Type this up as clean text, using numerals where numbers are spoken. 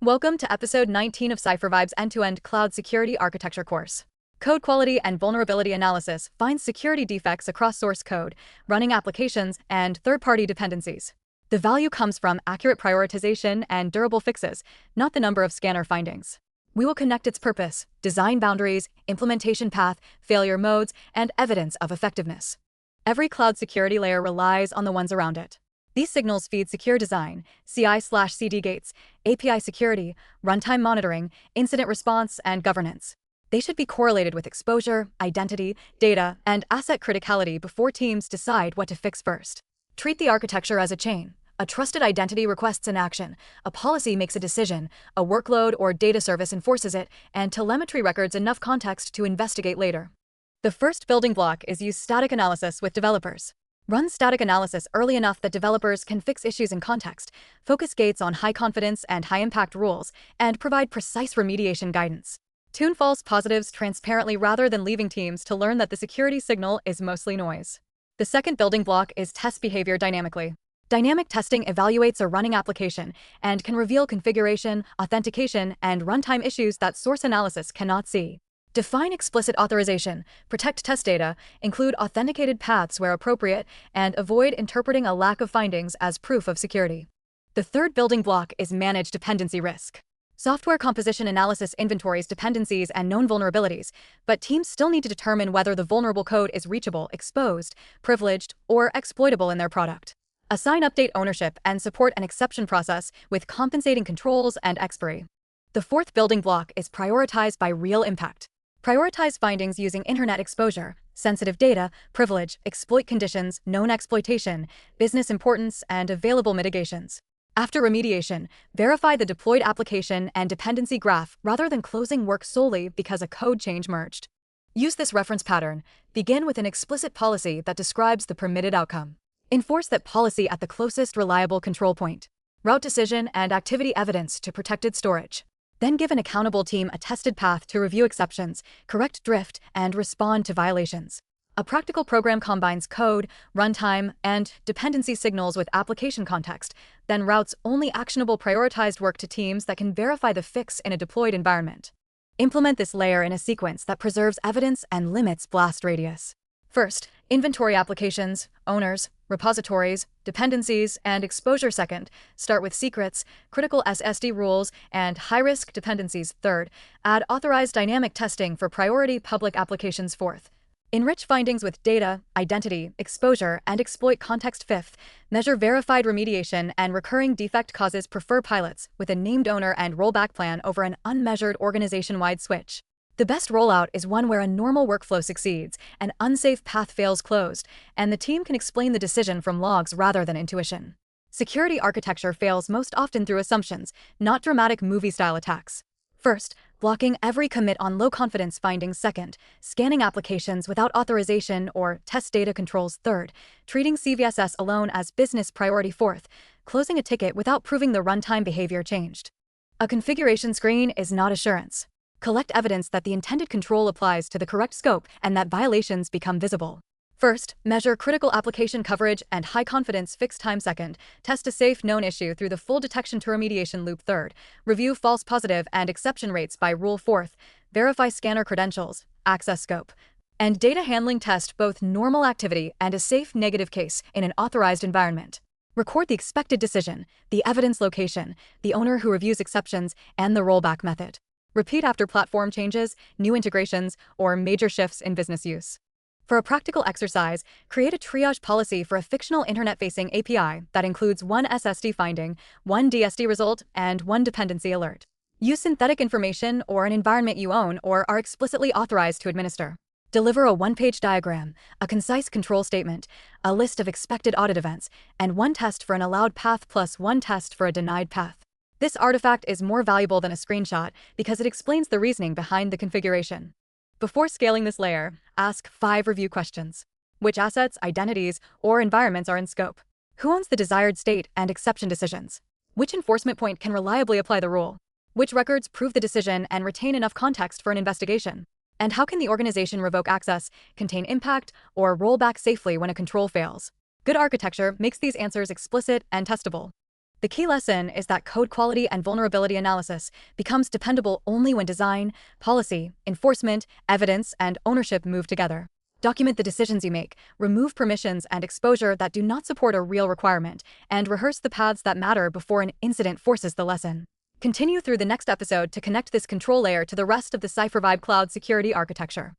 Welcome to episode 19 of CipherVibe's end-to-end cloud security architecture course. Code quality and vulnerability analysis finds security defects across source code, running applications, and third-party dependencies. The value comes from accurate prioritization and durable fixes, not the number of scanner findings. We will connect its purpose, design boundaries, implementation path, failure modes, and evidence of effectiveness. Every cloud security layer relies on the ones around it. These signals feed secure design, CI/CD gates, API security, runtime monitoring, incident response, and governance. They should be correlated with exposure, identity, data, and asset criticality before teams decide what to fix first. Treat the architecture as a chain. A trusted identity requests an action, a policy makes a decision, a workload or data service enforces it, and telemetry records enough context to investigate later. The first building block is use static analysis with developers. Run static analysis early enough that developers can fix issues in context, focus gates on high confidence and high impact rules, and provide precise remediation guidance. Tune false positives transparently rather than leaving teams to learn that the security signal is mostly noise. The second building block is test behavior dynamically. Dynamic testing evaluates a running application and can reveal configuration, authentication, and runtime issues that source analysis cannot see. Define explicit authorization, protect test data, include authenticated paths where appropriate, and avoid interpreting a lack of findings as proof of security. The third building block is manage dependency risk. Software composition analysis inventories dependencies and known vulnerabilities, but teams still need to determine whether the vulnerable code is reachable, exposed, privileged, or exploitable in their product. Assign update ownership and support an exception process with compensating controls and expiry. The fourth building block is prioritize by real impact. Prioritize findings using internet exposure, sensitive data, privilege, exploit conditions, known exploitation, business importance, and available mitigations. After remediation, verify the deployed application and dependency graph rather than closing work solely because a code change merged. Use this reference pattern. Begin with an explicit policy that describes the permitted outcome. Enforce that policy at the closest reliable control point. Route decision and activity evidence to protected storage. Then give an accountable team a tested path to review exceptions, correct drift, and respond to violations. A practical program combines code, runtime, and dependency signals with application context, then routes only actionable prioritized work to teams that can verify the fix in a deployed environment. Implement this layer in a sequence that preserves evidence and limits blast radius. First, inventory applications, owners, repositories, dependencies, and exposure. Second, start with secrets, critical SSD rules, and high-risk dependencies. Third, add authorized dynamic testing for priority public applications. Fourth, enrich findings with data, identity, exposure, and exploit context. Fifth, measure verified remediation and recurring defect causes. Prefer pilots with a named owner and rollback plan over an unmeasured organization-wide switch. The best rollout is one where a normal workflow succeeds, an unsafe path fails closed, and the team can explain the decision from logs rather than intuition. Security architecture fails most often through assumptions, not dramatic movie-style attacks. First, blocking every commit on low-confidence findings. Second, scanning applications without authorization or test data controls. Third, treating CVSS alone as business priority. Fourth, closing a ticket without proving the runtime behavior changed. A configuration screen is not assurance. Collect evidence that the intended control applies to the correct scope and that violations become visible. First, measure critical application coverage and high-confidence fix time. Second, test a safe known issue through the full detection to remediation loop. Third, review false positive and exception rates by rule. Fourth, verify scanner credentials, access scope, and data handling. Test both normal activity and a safe negative case in an authorized environment. Record the expected decision, the evidence location, the owner who reviews exceptions, and the rollback method. Repeat after platform changes, new integrations, or major shifts in business use. For a practical exercise, create a triage policy for a fictional internet-facing API that includes one SSD finding, one DSD result, and one dependency alert. Use synthetic information or an environment you own or are explicitly authorized to administer. Deliver a one-page diagram, a concise control statement, a list of expected audit events, and one test for an allowed path plus one test for a denied path. This artifact is more valuable than a screenshot because it explains the reasoning behind the configuration. Before scaling this layer, ask 5 review questions. Which assets, identities, or environments are in scope? Who owns the desired state and exception decisions? Which enforcement point can reliably apply the rule? Which records prove the decision and retain enough context for an investigation? And how can the organization revoke access, contain impact, or roll back safely when a control fails? Good architecture makes these answers explicit and testable. The key lesson is that code quality and vulnerability analysis becomes dependable only when design, policy, enforcement, evidence, and ownership move together. Document the decisions you make, remove permissions and exposure that do not support a real requirement, and rehearse the paths that matter before an incident forces the lesson. Continue through the next episode to connect this control layer to the rest of the CipherVibe cloud security architecture.